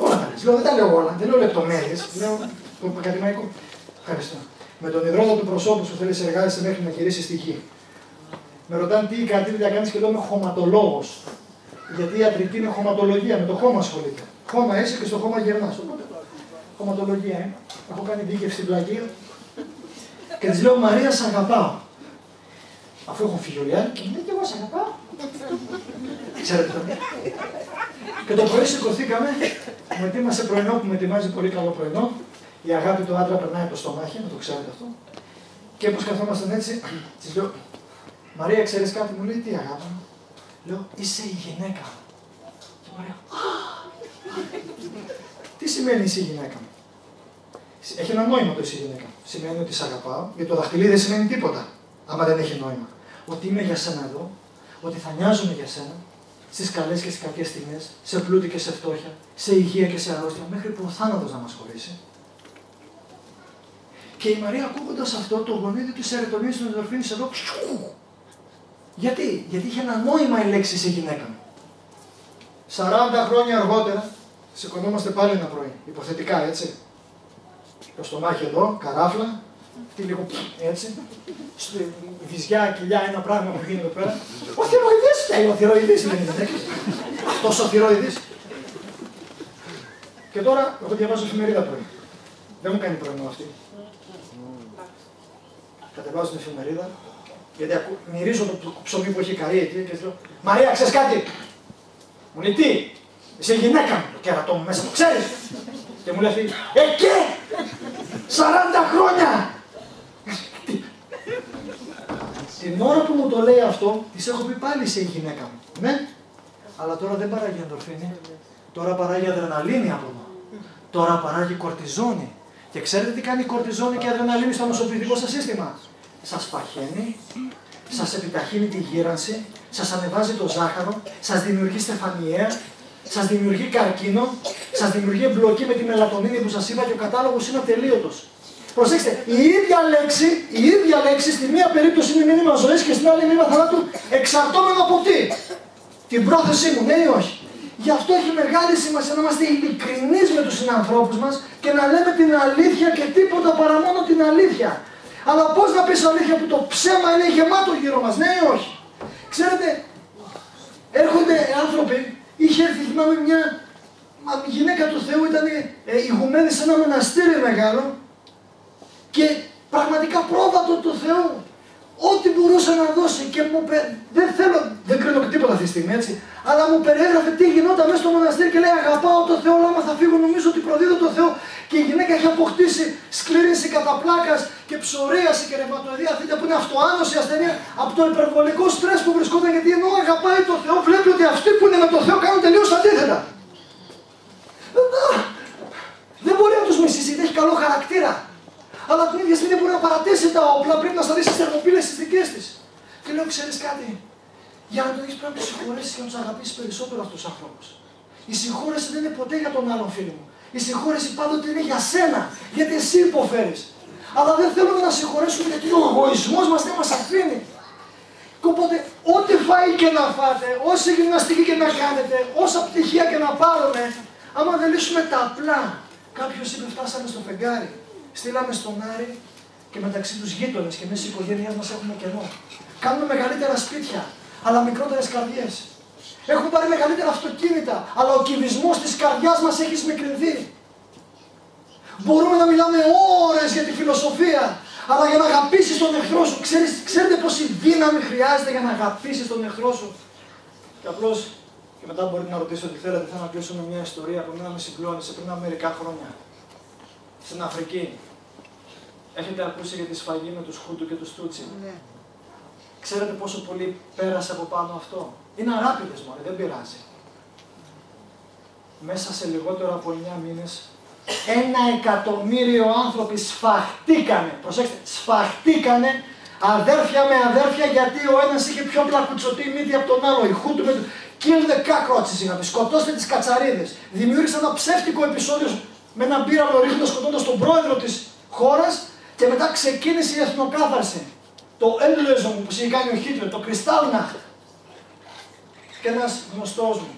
Όλα τα λες. Λέω, δεν τα λέω όλα, δεν λέω λεπτομέρειες. Λέω το ακαδημαϊκό. Ευχαριστώ. Με τον υδρότα του προσώπου σου θέλει να εργάζεσαι μέχρι να γυρίσεις στη γη. Με ρωτάνε τι κατήρια κάνεις και λέω είμαι χωματολόγος. Γιατί η ιατρική είναι χωματολογία, με το χώμα ασχολείται. Χώμα είσαι και στο χώμα γερνάς. Οπότε χωματολογία, έχω κάνει δίκευση στην πλαγία. Και της λέω Μαρία, σ' αγαπάω. Αφού έχω φύγει ο Λιάννη και μου λέει και εγώ σ' αγαπάω. Ξέρετε το. Και το πρωί σηκωθήκαμε, μου ετοίμασε πρωινό που με ετοιμάζει πολύ καλό πρωινό. Η αγάπη του άντρα περνάει από το στομάχι, να το ξέρετε αυτό. Και όπως καθόμασταν έτσι, της λέω Μαρία, ξέρεις κάτι, μου λέει τι αγάπη μου. Λέω είσαι η γυναίκα μου. Και Μαρία, τι σημαίνει είσαι η γυναίκα μου. Έχει ένα νόημα το είσαι η γυναίκα μου. Σημαίνει ότι σε αγαπάω, γιατί το δαχτυλί δεν σημαίνει τίποτα, άμα δεν έχει νόημα. Ότι είμαι για σένα εδώ, ότι θα νοιάζομαι για σένα, στις καλές και στις κακές στιγμές, σε πλούτη και σε φτώχεια, σε υγεία και σε αρρώστια, μέχρι που ο θάνατος να μας χωρίσει. Και η Μαρία ακούγοντας αυτό, το γονίδι του σερωτονίνης της ενδορφίνης εδώ, γιατί είχε ένα νόημα η λέξη σε γυναίκα μου. 40 χρόνια αργότερα, σηκωνόμαστε πάλι ένα πρωί, υποθετικά έτσι. Το στομάχι εδώ, καράφλα, αυτή λίγο έτσι, στη βυζιά, κοιλιά, ένα πράγμα που γίνει εδώ πέρα. Ο θηροειδής φταίει, ο θηροειδής είναι η γυναίκα. Αυτός ο θηροειδής. Και τώρα, εγώ διαβάζω εφημερίδα πρωί. Δεν μου κάνει πρωινό αυτή. Κατεβάζω την εφημερίδα, γιατί μυρίζω το ψωμί που έχει καεί εκεί και λέω Μαρία, ξέρεις κάτι. Μου λέει τι, είσαι γυναίκα μου, το κέρατό μου μέσα, το ξέρεις. Και μου λέει αυτή, και 40 χρόνια. Την ώρα που μου το λέει αυτό, της έχω πει πάλι είσαι η γυναίκα μου. Ναι, αλλά τώρα δεν παράγει ενδορφίνη, τώρα παράγει αδρεναλίνη από εδώ. Τώρα παράγει κορτιζόνη. Και ξέρετε τι κάνει η κορτιζόνη και η αδρεναλίνη στο νοσοποιητικό σας σύστημα. Σας παχαίνει, σας επιταχύνει τη γύρανση, σας ανεβάζει το ζάχαρο, σας δημιουργεί στεφανιαία, σας δημιουργεί καρκίνο, σας δημιουργεί εμπλοκή με τη μελατονίνη που σας είπα και ο κατάλογος είναι ατελείωτος. Προσέξτε, η ίδια λέξη στη μία περίπτωση είναι μήνυμα ζωής και στην άλλη μήνυμα θανάτου εξαρτώμενο από τι. Την πρόθεσή μου, ναι ή όχι. Γι' αυτό έχει μεγάλη σημασία να είμαστε ειλικρινείς με τους συνανθρώπους μας και να λέμε την αλήθεια και τίποτα παρά μόνο την αλήθεια. Αλλά πώς να πεις αλήθεια που το ψέμα είναι γεμάτο γύρω μας, ναι ή όχι. Ξέρετε, έρχονται άνθρωποι, είχε έρθει, θυμάμαι μια γυναίκα του Θεού, ήταν ηγουμένη σε ένα μοναστήρι μεγάλο και πραγματικά πρόβατο του Θεού. Ό,τι μπορούσε να δώσει και μου δεν κρίνω τίποτα αυτή τη στιγμή έτσι, αλλά μου περιέγραφε τι γινόταν μέσα στο μοναστήρι και λέει αγαπάω το Θεό, αλλά άμα θα φύγω νομίζω ότι προδίδω το Θεό. Και η γυναίκα έχει αποκτήσει σκλήρυνση κατά πλάκας και ψωρίαση και ρευματοειδή αθλήτια που είναι αυτοάνωση ασθενεία από το υπερβολικό στρες που βρισκόταν, γιατί ενώ αγαπάει το Θεό βλέπει ότι αυτοί που είναι με το Θεό κάνουν τελείως αντίθετα. Δεν μπορεί να τους μισήσει, γιατί έχει καλό χαρακτήρα. Αλλά την ίδια στιγμή μπορεί να παρατήσει τα όπλα, πρέπει να σταθεί στις θερμοπύλες τις δικές της. Και λέω, ξέρεις κάτι, για να τον έχεις πρέπει να τους συγχωρέσεις και να τους αγαπήσεις περισσότερο αυτούς τους ανθρώπους. Η συγχώρεση δεν είναι ποτέ για τον άλλον φίλο μου. Η συγχώρεση πάντοτε είναι για σένα, γιατί εσύ υποφέρεις. Αλλά δεν θέλουμε να συγχωρέσουμε γιατί ο εγωισμός μας δεν μας αφήνει. Και οπότε, ό,τι φάει και να φάτε, όση γυμναστική και να κάνετε, όσα πτυχία και να πάρουμε, άμα δεν λύσουμε τα απλά. Κάποιος είπε, φτάσαμε στο φεγγάρι. Στείλαμε στον Άρη και μεταξύ τους γείτονες και εμείς οι οικογένειές μας έχουμε κενό. Κάνουμε μεγαλύτερα σπίτια, αλλά μικρότερες καρδιές. Έχουμε πάρει μεγαλύτερα αυτοκίνητα, αλλά ο κυβισμός της καρδιάς μας έχει σμικρινθεί. Μπορούμε να μιλάμε ώρες για τη φιλοσοφία, αλλά για να αγαπήσεις τον εχθρό σου, ξέρετε πόση δύναμη χρειάζεται για να αγαπήσεις τον εχθρό σου. Και απλώς, και μετά μπορείτε να ρωτήσετε ό,τι θέλετε, θέλω να κλείσω με μια ιστορία που εμένα με συγκλώνησε πριν από μερικά χρόνια. Στην Αφρική. Έχετε ακούσει για τη σφαγή με τους Χούντου και τους Τούτσι. Ναι. Ξέρετε πόσο πολύ πέρασε από πάνω αυτό. Είναι αράπηδες μωρέ, δεν πειράζει. Μέσα σε λιγότερο από 9 μήνες, 1.000.000 άνθρωποι σφαχτήκανε. Προσέξτε, σφαχτήκανε αδέρφια με αδέρφια γιατί ο ένας είχε πιο πλακουτσωτή μύτη από τον άλλο. Οι Χούντου με kill the cockroaches είχαμε. Σκοτώστε τις κατσαρίδες. Δημιούργησαν ένα ψεύτικο επεισόδιο με ένα μπύραυλο ρίχνοντας σκοτώντας τον πρόεδρο της χώρας και μετά ξεκίνησε η εθνοκάθαρση. Το Endlösung που είχε κάνει ο Χίτλερ, το Kristallnacht. Και ένας γνωστός μου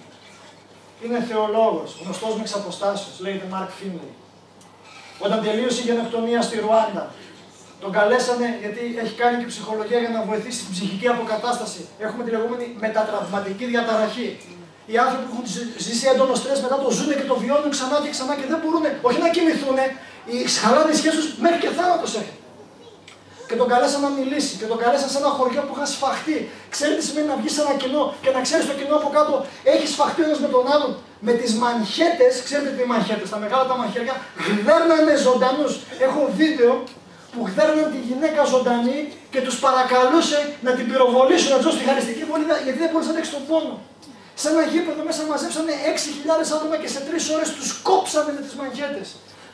είναι θεολόγος, γνωστός με εξαποστάσεως, λέγεται Μαρκ Φίνλεϊ. Όταν τελείωσε η γενοκτονία στη Ρουάντα, τον καλέσανε γιατί έχει κάνει και ψυχολογία για να βοηθήσει την ψυχική αποκατάσταση. Έχουμε τη λεγόμενη μετατραυματική διαταραχή. Οι άνθρωποι που έχουν ζήσει έντονο στρες μετά το ζουν και το βιώνουν ξανά και ξανά και δεν μπορούν όχι να κοιμηθούν, χαλάνε οι σχέσεις τους μέχρι και θάνατος έρχεται. Και τον καλέσαν να μιλήσει και τον καλέσαν σε ένα χωριό που είχαν σφαχτεί. Ξέρετε τι σημαίνει να βγει σε ένα κοινό και να ξέρει το κοινό από κάτω έχει σφαχτεί ο ένας με τον άλλον. Με τις μανχέτες, ξέρετε τι μανχέτες, τα μεγάλα τα μαχαίρια, γδέρνανε ζωντανούς. Έχω βίντεο που γδέρναν τη γυναίκα ζωντανή και τους παρακαλούσε να την πυροβολήσουν, να ζουν στη χαριστική βολίδα γιατί δεν μπορούσε να αντέξει τον πόνο. Σε ένα γήπεδο μέσα μαζέψανε 6.000 άτομα και σε 3 ώρες τους κόψανε με τις μανχέτες.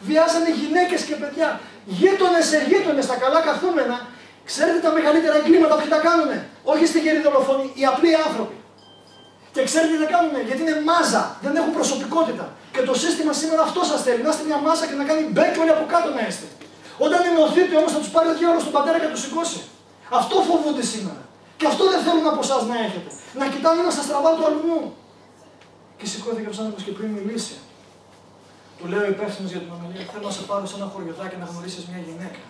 Βιάζανε γυναίκες και παιδιά. Γείτονες σε γείτονες, τα καλά καθούμενα. Ξέρετε τα μεγαλύτερα εγκλήματα που τα κάνουνε. Όχι στη γερή δολοφόνοι, οι απλοί άνθρωποι. Και ξέρετε τι θα κάνουνε, γιατί είναι μάζα, δεν έχουν προσωπικότητα. Και το σύστημα σήμερα αυτό σας θέλει, να είστε μια μάζα και να κάνει μπέκ όλοι από κάτω να είστε. Όταν ενωθείτε όμως θα τους πάρει ο διάολος στον πατέρα και θα τους σηκώσει. Αυτό φοβούνται σήμερα. Και αυτό δεν θέλουν από εσάς να έχετε. Να κοιτάνε να σας τραβάει το αλουνού. Και σηκώθηκε ο άνθρωπος και πριν μιλήσει. Του λέω ο υπεύθυνος για την ομιλία: θέλω να σε πάρω σε ένα χωριοδάκι να γνωρίσεις μια γυναίκα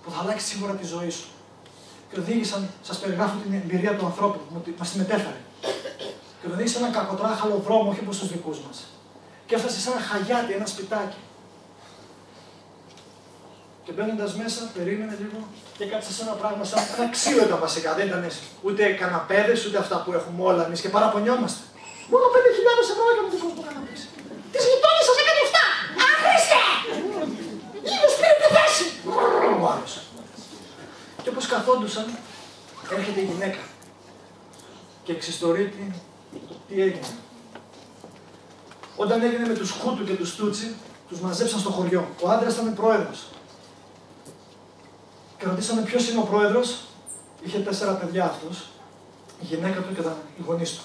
που θα αλλάξει σίγουρα τη ζωή σου. Και οδήγησαν, σας περιγράφω την εμπειρία του ανθρώπου που μας τη μετέφερε. Και τον οδήγησε σε έναν κακοτράχαλο δρόμο, όχι όπως τους δικούς μας. Και έφτασε σε ένα χαγιάτι, ένα σπιτάκι. Και μπαίνοντας μέσα, περίμενε λίγο και κάτσε σε ένα πράγμα σαν ένα ξύλο ήταν βασικά. Δεν ήταν ούτε καναπέδες, ούτε αυτά που έχουμε όλα εμείς και παραπονιόμαστε. Μόνο 5.000 ευρώ έκανε ο δικός μου καναπές. Τις γειτόνες σας έκανε 7. Άχρηστε! Είδους πήρε τη θέση. Μου άρεσε. Και όπως καθόντουσαν, έρχεται η γυναίκα και εξιστορεί τι έγινε. Όταν έγινε με τους Χούτου και τους Τούτσι, τους μαζέψαν στο χωριό. Ο άντρας ήταν πρόεδρος. Και ρωτήσανε ποιος είναι ο πρόεδρος. Είχε 4 παιδιά αυτός. Η γυναίκα του και οι γονείς του.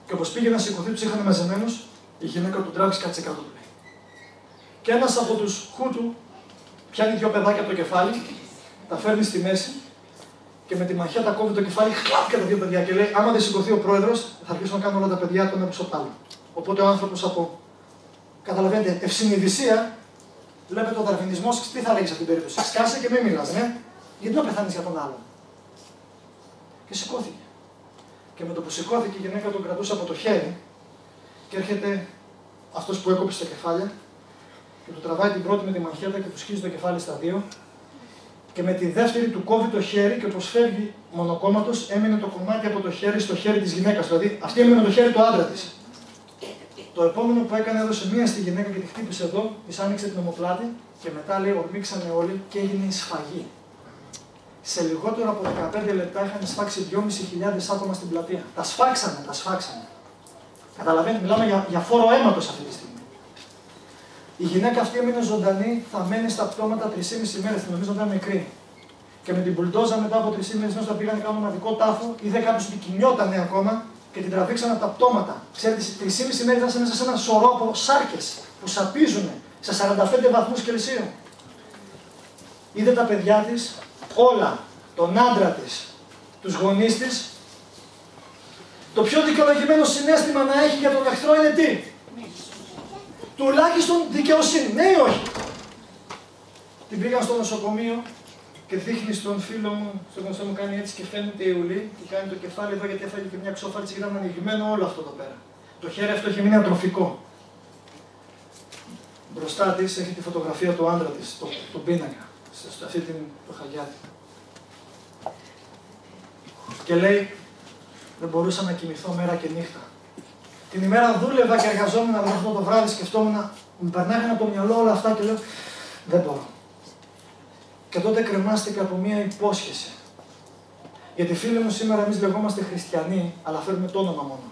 Και όπως πήγε να σηκωθεί, τους είχαν μαζεμένους. Η γυναίκα του τράβηξε κάτσε κάτω του λέει. Και ένας από τους Χούτου πιάνει 2 παιδάκια από το κεφάλι, τα φέρνει στη μέση και με τη μαχαίτα κόβει το κεφάλι, χλαπ και τα 2 παιδιά. Και λέει: άμα δεν σηκωθεί ο πρόεδρος, θα αρχίσουν να κάνουν όλα τα παιδιά τον ένα πίσω από το άλλο. Οπότε ο άνθρωπος από, καταλαβαίνετε, ευσυνειδησία, βλέπετε ο δαρβινισμός, τι θα λέγει σε αυτήν την περίπτωση. Σκάσε και μην μιλάς, ναι. Γιατί να πεθάνεις για τον άλλον. Και σηκώθηκε. Και με το που σηκώθηκε η γυναίκα τον κρατούσε από το χέρι και έρχεται αυτός που έκοψε τα κεφάλια και του τραβάει την πρώτη με τη μαχαίτα και του σκίζει το κεφάλι στα 2 και με τη δεύτερη του κόβει το χέρι και όπως φεύγει μονοκόμματος έμεινε το κομμάτι από το χέρι στο χέρι της γυναίκας. Δηλαδή αυτή έμεινε με το χέρι του άντρα της. Το επόμενο που έκανε έδωσε μία στη γυναίκα και τη χτύπησε εδώ, της άνοιξε την ομοπλάτη και μετά λέει ορμήξανε όλοι και έγινε η σφαγή. Σε λιγότερο από 15 λεπτά είχαν σφάξει 2.500 άτομα στην πλατεία. Τα σφάξανε. Καταλαβαίνετε, μιλάμε για φόρο αίματος αυτή τη στιγμή. Η γυναίκα αυτή έμεινε ζωντανή, θα μένει στα πτώματα 3,5 μέρες, νομίζω ότι ήταν νεκρή. Και με την μπουλντόζα μετά από 3,5 μέρες, όταν πήγαν να κάνουν ομαδικό τάφο, είδε κάποιος ότι κινιότανε ακόμα και την τραβήξαν από τα πτώματα. Ξέρετε, 3,5 μέρες ήταν μέσα σε ένα σωρό από σάρκες που σαπίζουν σε 45 βαθμούς Κελσίου. Είδε τα παιδιά της, όλα, τον άντρα της, τους γονείς της. Το πιο δικαιολογημένο συναίσθημα να έχει για τον εχθρό είναι τι? Τουλάχιστον δικαιοσύνη, ναι ή όχι? Την πήγαν στο νοσοκομείο και δείχνει στον φίλο μου, στον γνωστό μου κάνει έτσι και φαίνεται η ουλή και κάνει το κεφάλι εδώ γιατί έφαγε και μια ξόφαλτση και ήταν ανοιγμένο όλο αυτό εδώ πέρα. Το χέρι αυτό είχε μείνει ατροφικό. Μπροστά της έχει τη φωτογραφία του άντρα της, τον πίνακα, σε αυτή το χαγιάτι. Και λέει, δεν μπορούσα να κοιμηθώ μέρα και νύχτα. Την ημέρα δούλευα και εργαζόμουν, αλλά αυτό το βράδυ σκεφτόμουν, μου περνάγανε από το μυαλό όλα αυτά και λέω, δεν μπορώ. Και τότε κρεμάστηκα από μία υπόσχεση. Γιατί φίλοι μου, σήμερα εμείς λεγόμαστε χριστιανοί, αλλά φέρνουμε το όνομα μόνο.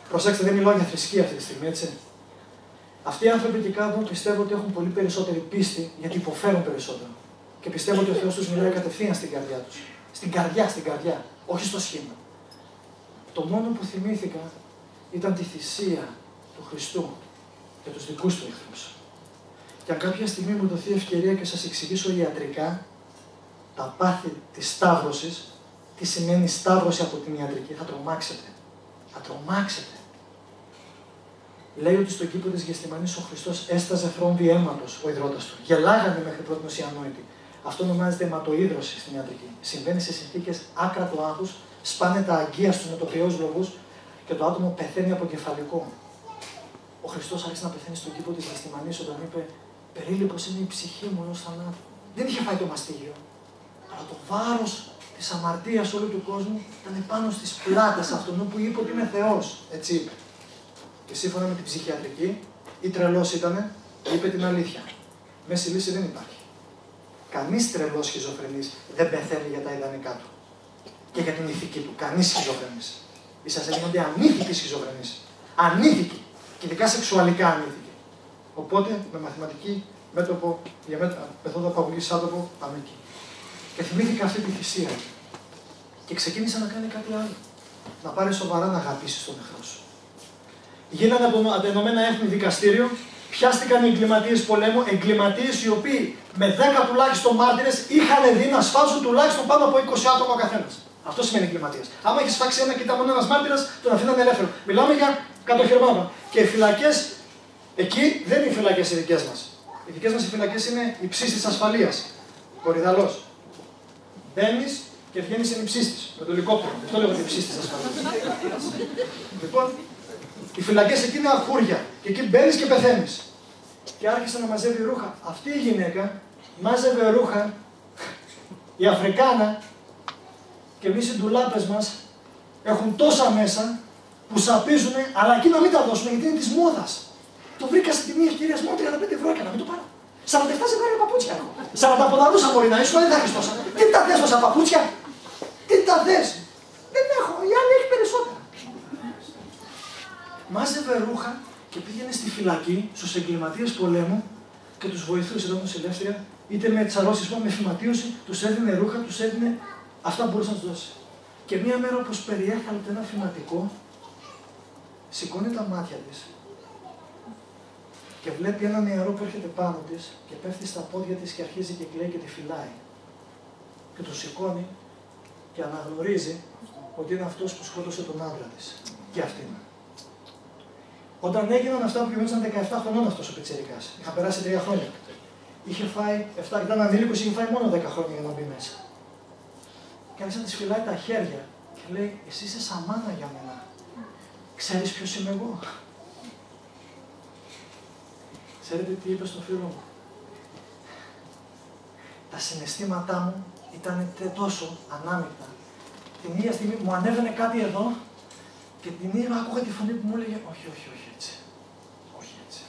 Προσέξτε, δεν μιλάω για θρησκεία αυτή τη στιγμή, έτσι. Αυτοί οι άνθρωποι εκεί κάτω πιστεύω ότι έχουν πολύ περισσότερη πίστη, γιατί υποφέρουν περισσότερο. Και πιστεύω ότι ο Θεός τους μιλάει κατευθείαν στην καρδιά τους. Στην καρδιά, όχι στο σχήμα. Το μόνο που θυμήθηκα ήταν τη θυσία του Χριστού για τους δικούς του εχθρούς. Και αν κάποια στιγμή μου δοθεί ευκαιρία και σας εξηγήσω ιατρικά τα πάθη της σταύρωσης, τι σημαίνει σταύρωση από την ιατρική, θα τρομάξετε. Θα τρομάξετε. λέει ότι στον κήπο της Γεστημανής ο Χριστός έσταζε θρόμβη αίματος, ο ιδρώτας του. Γελάγανε μέχρι πρώτη οι ανόητοι. Αυτό ονομάζεται αιματοίδρωση στην ιατρική. Συμβαίνει σε συνθήκες άκρατου άγχους, σπάνε τα αγκία στους μετοπιαίους λογούς και το άτομο πεθαίνει από κεφαλικό. Ο Χριστός άρχισε να πεθαίνει στον κήπο της Γεστημανής όταν είπε: περίληπος είναι η ψυχή μου ως θανάτου. Δεν είχε φάει το μαστίγιο, αλλά το βάρος της αμαρτίας όλου του κόσμου ήταν πάνω στις πλάτες αυτού που είπε ότι είναι Θεός. Έτσι είπε. Και σύμφωνα με την ψυχιατρική, ή τρελός ήτανε, είπε την αλήθεια. Μέση λύση δεν υπάρχει. Κανείς τρελός σχιζοφρενής δεν πεθαίνει για τα ιδανικά του και για την ηθική του. Κανείς σχιζοφρενής. Ίσως γίνονται ανήθικοι σχιζοφρενείς. Ανήθικοι. Και ειδικά σεξουαλικά ανήθικοι. Οπότε με μαθηματική μέτωπο, για μεθόδο απαγωγής άτομο, πάμε εκεί. Και θυμήθηκα αυτή τη θυσία. Και ξεκίνησα να κάνει κάτι άλλο. Να πάρει σοβαρά να αγαπήσει τον εχθρό σου. Γίνανε από τα Ηνωμένα Έθνη δικαστήριο, πιάστηκαν οι εγκληματίες πολέμου, εγκληματίες οι οποίοι με 10 τουλάχιστον μάρτυρες είχαν δει να σφάζουν τουλάχιστον πάνω από 20 άτομα ο καθένας. Αυτό σημαίνει εγκληματίας. Άμα έχει σφάξει ένα και ήταν μόνο ένας μάρτυρας, τον αφήνανε ελεύθερο. Μιλάμε για κατοχυρμάνα. Και οι φυλακές εκεί δεν είναι οι φυλακές οι δικές μας. Οι δικές μας οι φυλακές είναι η ψήση της ασφαλείας. Κορυδαλός. Μπαίνεις και βγαίνεις εν υψίστης, με το ελικόπτερο. Αυτό λέγονται υψίστης της ασφαλείας. Λοιπόν, οι φυλακές εκεί είναι αρχούρια. Και εκεί μπαίνεις και πεθαίνεις. Και άρχισε να μαζεύει ρούχα. Αυτή η γυναίκα μάζευε ρούχα, η Αφρικάνα, και εμείς οι ντουλάπες μας έχουν τόσα μέσα που σαπίζουνε, αλλά εκεί να μην τα δώσουμε γιατί είναι της μόδας. Το βρήκα στην τιμή ευκαιρίας μόνο 35 € να μην το πάρω. 47 ζευγάρια παπούτσια έχω. 40 ποδαρούσα μπορεί να ήσουν, δεν θα έχεις τόσα. Τι τα θες τόσα παπούτσια, τι τα θες. Δεν έχω, η άλλη έχει περισσότερα. Μάζευε ρούχα και πήγαινε στη φυλακή στους εγκληματίες πολέμου και τους βοηθούσε όταν τους ελεύθερα, είτε με τσαρώσισμα, με φυματίωση, τους έδινε ρούχα, τους έδινε αυτά που μπορούσε να τους δώσει. Και μία μέρα, όπως περιέχαλτε ένα φυματικό, σηκώνει τα μάτια της και βλέπει ένα νεαρό που έρχεται πάνω της και πέφτει στα πόδια της και αρχίζει και κλαίει και τη φυλάει. Και το σηκώνει και αναγνωρίζει ότι είναι αυτός που σκότωσε τον άντρα της. Και αυτήν. Όταν έγιναν αυτά που γινόταν 17 χρονών αυτός ο πιτσιρικάς, είχαν περάσει 3 χρόνια. Είχε φάει 7, ήταν ανήλικος, είχε φάει μόνο 10 χρόνια για να μπει μέσα. Και άρχισε να της φυλάει τα χέρια και λέει: εσύ είσαι σαμάνα για μένα. Ξέρεις ποιος είμαι εγώ. Ξέρετε τι είπε στον φίλο μου. Τα συναισθήματά μου ήταν τόσο ανάμεικτα. Την ίδια στιγμή μου ανέβαινε κάτι εδώ και την ίδια άκουγα τη φωνή που μου έλεγε: όχι, όχι, όχι έτσι. Όχι έτσι.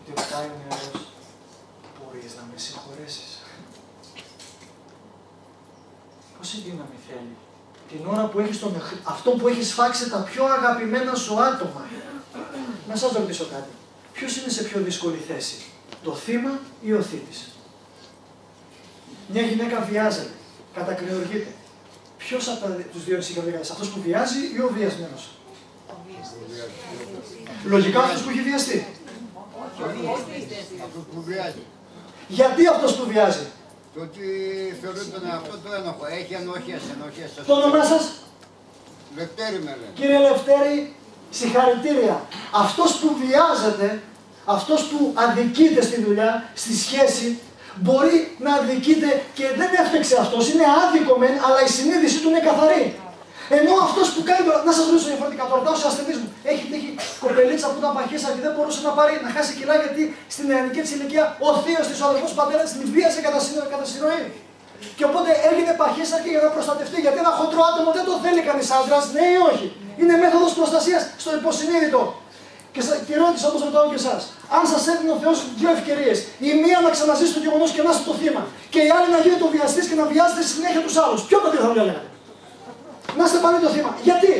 Και ρωτάει ο νεαρός: μπορείς να με συγχωρέσεις. Πόση δύναμη θέλει. Την ώρα που έχεις αυτό που έχει σφάξει τα πιο αγαπημένα σου άτομα. Να σας ρωτήσω κάτι. Ποιος είναι σε πιο δύσκολη θέση, το θύμα ή ο θήτης. Μια γυναίκα βιάζεται, κατακριουργείται. Ποιος από τους δύο είναι συγκεκριμένος, αυτός που βιάζει ή ο βιασμένος. Λογικά αυτός που έχει βιαστεί. Αυτός που βιάζει. Γιατί αυτός που βιάζει. Το ότι θεωρεί τον εαυτό του ένοχο. Έχει ενοχές. Το όνομά σας. Λευτέρη με λένε. Κύριε Λευτέρη, συγχαρητήρια. Αυτός που βιάζεται, αυτός που αδικείται στη δουλειά, στη σχέση, μπορεί να αδικείται και δεν έφταξε αυτός. Είναι άδικο μεν, αλλά η συνείδησή του είναι καθαρή. Ενώ αυτός που κάνει. Να σας ρωτήσω διαφορετικά, το ρωτάω σε ασθενείς μου. Έχει τύχει κοπελίτσα που ήταν παχύσα και δεν μπορούσε να πάρει, να χάσει κιλά γιατί στην νεανική της ηλικία ο θείος της, ο αδελφός πατέρας την βίασε κατά συνροή. Και οπότε έγινε παχύσα και για να προστατευτεί. Γιατί ένα χοντρό άτομο δεν το θέλει κανείς άντρας, ναι ή όχι. Είναι μέθοδος προστασίας στο υποσυνείδητο. Και ρώτησα όπως ρωτάω και εσάς. Αν σας έδινε ο Θεός δύο ευκαιρίες, η μία να ξαναζήσει το γεγονός και να είστε το θύμα, και η άλλη να γίνετε ο βιαστής και να βιάζετε συνέχεια τους άλλους, ποιο το τι θα διαλέγατε. Να είστε πάλι το θύμα. Γιατί.